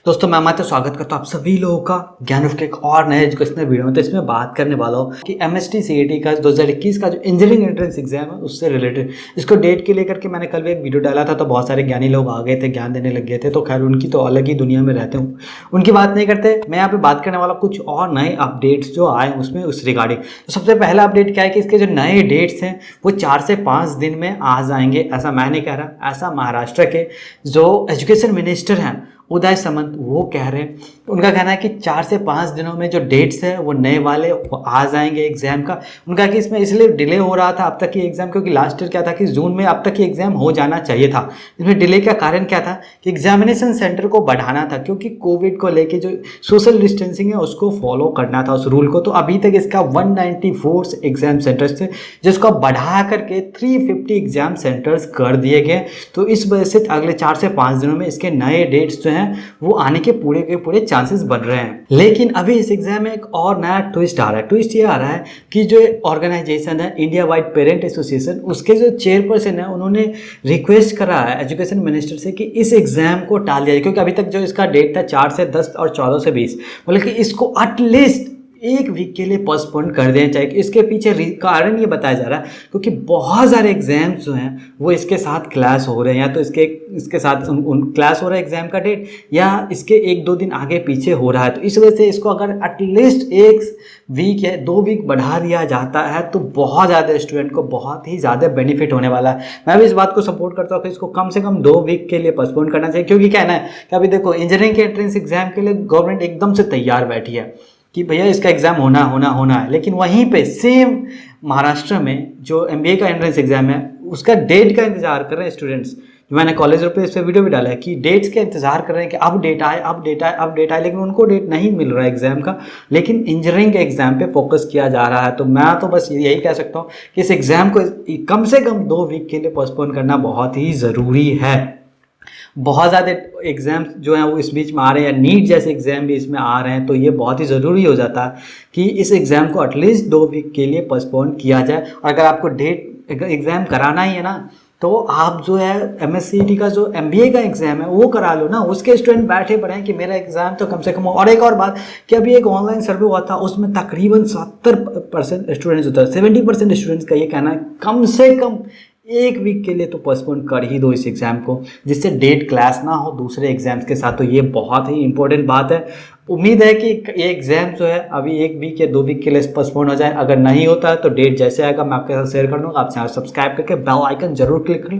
दोस्तों मैं मात्र स्वागत करता हूँ आप सभी लोगों का ज्ञान के एक और नए एजुकेशनल वीडियो में। तो इसमें बात करने वाला हूँ कि एमएसटी सीईटी का 2021 का जो इंजीनियरिंग एंट्रेंस एग्जाम है उससे रिलेटेड इसको डेट के लेकर के मैंने कल भी एक वीडियो डाला था। तो बहुत सारे ज्ञानी लोग आ गए थे, ज्ञान देने लग गए थे। तो खैर उनकी तो अलग ही दुनिया में रहते हूँ, उनकी बात नहीं करते। मैं यहाँ पे बात करने वाला कुछ और नए अपडेट्स जो आए उसमें उस रिगार्डिंग। तो सबसे पहला अपडेट क्या है कि इसके जो नए डेट्स हैं वो 4 से 5 दिन में आ जाएंगे। ऐसा मैं नहीं कह रहा, ऐसा महाराष्ट्र के जो एजुकेशन मिनिस्टर हैं उदय सामंत वो कह रहे हैं। उनका कहना है कि 4 से 5 दिनों में जो डेट्स है वो नए वाले वो आ जाएंगे एग्जाम का। उनका कि इसमें इसलिए डिले हो रहा था अब तक की एग्जाम, क्योंकि लास्ट ईयर क्या था कि जून में अब तक की एग्जाम हो जाना चाहिए था। इसमें डिले का कारण क्या था कि एग्जामिनेशन सेंटर को बढ़ाना था, क्योंकि कोविड को लेके जो सोशल डिस्टेंसिंग है उसको फॉलो करना था उस रूल को। तो अभी तक इसका 194 एग्जाम सेंटर्स थे जिसको बढ़ा करके 350 एग्जाम सेंटर्स कर दिए गए। तो इस वजह से अगले 4 से 5 दिनों में इसके नए डेट्स जो हैं वो आने के पूरे चांसेस बन रहे हैं। लेकिन अभी इस एग्जाम में एक और नया ट्विस्ट आ रहा है। ट्विस्ट ये आ रहा है कि जो ऑर्गेनाइजेशन है इंडिया वाइड पेरेंट एसोसिएशन, उसके जो चेयरपर्सन है उन्होंने रिक्वेस्ट करा है एजुकेशन मिनिस्टर से कि इस एग्जाम को टाल दिया जाए, क्योंकि अभी तक जो इसका डेट था 4 से 10 और 14 से 20, मतलब कि इसको एटलीस्ट एक वीक के लिए पोस्टपोन कर देना चाहिए। इसके पीछे कारण ये बताया जा रहा है क्योंकि बहुत सारे एग्जाम्स जो हैं वो इसके साथ क्लास हो रहे हैं, या तो इसके साथ क्लास हो रहा है एग्जाम का डेट, या इसके 1-2 दिन आगे पीछे हो रहा है। तो इस वजह से इसको अगर एटलीस्ट 1 वीक या 2 वीक बढ़ा दिया जाता है तो बहुत ज़्यादा स्टूडेंट को बहुत ही ज़्यादा बेनिफिट होने वाला है। मैं भी इस बात को सपोर्ट करता हूँ कि इसको कम से कम 2 वीक के लिए पोस्टपोन करना चाहिए। क्योंकि कहना है कि अभी देखो इंजीनियरिंग के एंट्रेंस एग्जाम के लिए गवर्नमेंट एकदम से तैयार बैठी है कि भैया इसका एग्ज़ाम होना है, लेकिन वहीं पे सेम महाराष्ट्र में जो एमबीए का एंट्रेंस एग्ज़ाम है उसका डेट का इंतजार कर रहे हैं स्टूडेंट्स। जो मैंने कॉलेज पे इस पर वीडियो भी डाला है कि डेट्स का इंतजार कर रहे हैं कि अब डेट आए, लेकिन उनको डेट नहीं मिल रहा है एग्ज़ाम का। लेकिन इंजीनियरिंग के एग्ज़ाम पे फोकस किया जा रहा है। तो मैं तो बस यही कह सकता हूँ कि इस एग्ज़ाम को कम से कम 2 वीक के लिए पोस्टपोन करना बहुत ही ज़रूरी है। बहुत ज़्यादा एग्ज़ाम जो हैं वो इस बीच में आ रहे हैं, नीट जैसे एग्ज़ाम भी इसमें आ रहे हैं। तो ये बहुत ही ज़रूरी हो जाता है कि इस एग्ज़ाम को एटलीस्ट 2 वीक के लिए पोस्टपोन किया जाए। और अगर आपको डेट एग्ज़ाम कराना ही है ना, तो आप जो है एमएससीईटी का जो एमबीए का एग्ज़ाम है वो करा लो ना। उसके स्टूडेंट बैठे पड़े हैं कि मेरा एग्ज़ाम तो कम से कम हो। और एक और बात कि अभी एक ऑनलाइन सर्वे हुआ था, उसमें तकरीबन 70% स्टूडेंट्स होता है, 70% स्टूडेंट्स का ये कहना है कम से कम 1 वीक के लिए तो पोस्टपोन कर ही दो इस एग्ज़ाम को, जिससे डेट क्लैश ना हो दूसरे एग्जाम्स के साथ। तो ये बहुत ही इंपॉर्टेंट बात है। उम्मीद है कि ये एग्ज़ाम जो है अभी 1 वीक या 2 वीक के लिए पोस्टपोन हो जाए। अगर नहीं होता है तो डेट जैसे आएगा मैं आपके साथ शेयर कर दूँगा। आप चैनल सब्सक्राइब करके बेल आइकन जरूर क्लिक कर लो।